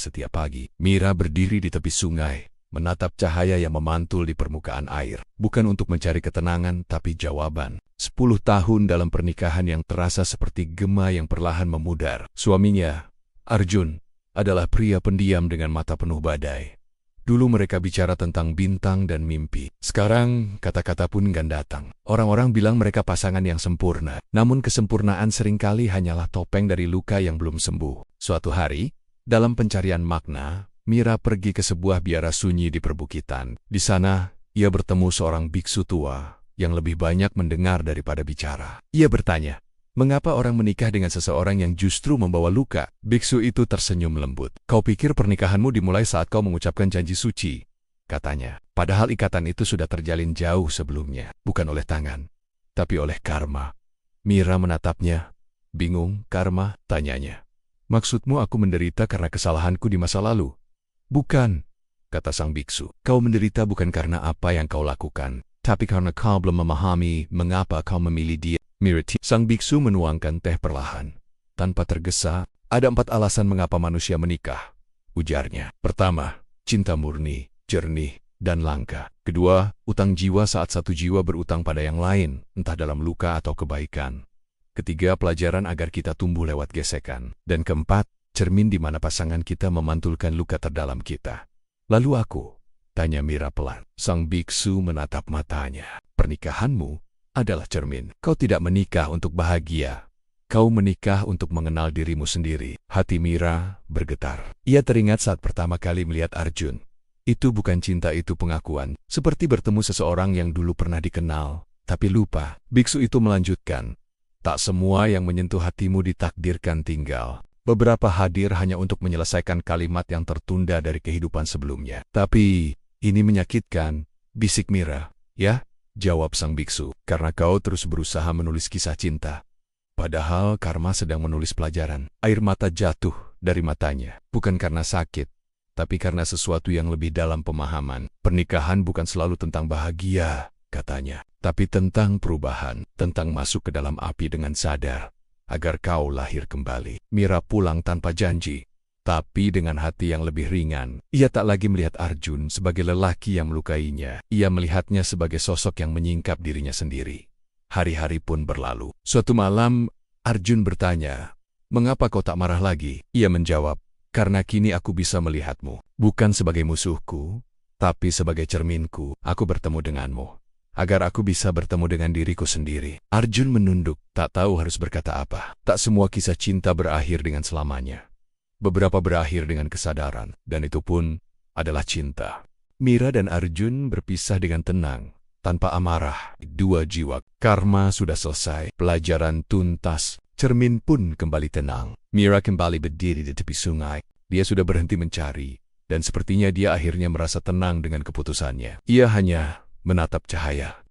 setiap pagi. Mira berdiri di tepi sungai, menatap cahaya yang memantul di permukaan air. Bukan untuk mencari ketenangan, tapi jawaban. 10 tahun dalam pernikahan yang terasa seperti gema yang perlahan memudar. Suaminya, Arjun, adalah pria pendiam dengan mata penuh badai. Dulu mereka bicara tentang bintang dan mimpi. Sekarang, kata-kata pun enggak datang. Orang-orang bilang mereka pasangan yang sempurna. Namun kesempurnaan seringkali hanyalah topeng dari luka yang belum sembuh. Suatu hari, dalam pencarian makna, Mira pergi ke sebuah biara sunyi di perbukitan. Di sana, ia bertemu seorang biksu tua yang lebih banyak mendengar daripada bicara. Ia bertanya, mengapa orang menikah dengan seseorang yang justru membawa luka? Biksu itu tersenyum lembut. Kau pikir pernikahanmu dimulai saat kau mengucapkan janji suci? Katanya. Padahal ikatan itu sudah terjalin jauh sebelumnya. Bukan oleh tangan, tapi oleh karma. Mira menatapnya. Bingung, karma? Tanyanya. Maksudmu aku menderita karena kesalahanku di masa lalu? Bukan, kata sang biksu. Kau menderita bukan karena apa yang kau lakukan, tapi karena kau belum memahami mengapa kau memilih dia. Mirati. Sang biksu menuangkan teh perlahan. Tanpa tergesa, ada 4 alasan mengapa manusia menikah, ujarnya. Pertama, cinta murni, jernih, dan langka. Kedua, utang jiwa saat satu jiwa berutang pada yang lain, entah dalam luka atau kebaikan. Ketiga, pelajaran agar kita tumbuh lewat gesekan. Dan keempat, cermin di mana pasangan kita memantulkan luka terdalam kita. Lalu aku, tanya Mira pelan. Sang biksu menatap matanya. Pernikahanmu adalah cermin. Kau tidak menikah untuk bahagia. Kau menikah untuk mengenal dirimu sendiri. Hati Mira bergetar. Ia teringat saat pertama kali melihat Arjun. Itu bukan cinta, itu pengakuan. Seperti bertemu seseorang yang dulu pernah dikenal, tapi lupa. Biksu itu melanjutkan. Tak semua yang menyentuh hatimu ditakdirkan tinggal. Beberapa hadir hanya untuk menyelesaikan kalimat yang tertunda dari kehidupan sebelumnya. Tapi, ini menyakitkan, bisik Mira. Ya, jawab sang biksu, karena kau terus berusaha menulis kisah cinta. Padahal karma sedang menulis pelajaran. Air mata jatuh dari matanya, bukan karena sakit, tapi karena sesuatu yang lebih dalam pemahaman. Pernikahan bukan selalu tentang bahagia, katanya, tapi tentang perubahan, tentang masuk ke dalam api dengan sadar, agar kau lahir kembali. Mira pulang tanpa janji, tapi dengan hati yang lebih ringan. Ia tak lagi melihat Arjun sebagai lelaki yang melukainya. Ia melihatnya sebagai sosok yang menyingkap dirinya sendiri. Hari-hari pun berlalu. Suatu malam, Arjun bertanya, mengapa kau tak marah lagi? Ia menjawab, karena kini aku bisa melihatmu. Bukan sebagai musuhku, tapi sebagai cerminku. Aku bertemu denganmu, agar aku bisa bertemu dengan diriku sendiri. Arjun menunduk, tak tahu harus berkata apa. Tak semua kisah cinta berakhir dengan selamanya. Beberapa berakhir dengan kesadaran, dan itu pun adalah cinta. Mira dan Arjun berpisah dengan tenang, tanpa amarah. Dua jiwa, karma sudah selesai, pelajaran tuntas, cermin pun kembali tenang. Mira kembali berdiri di tepi sungai. Dia sudah berhenti mencari, dan sepertinya dia akhirnya merasa tenang dengan keputusannya. Ia hanya menatap cahaya.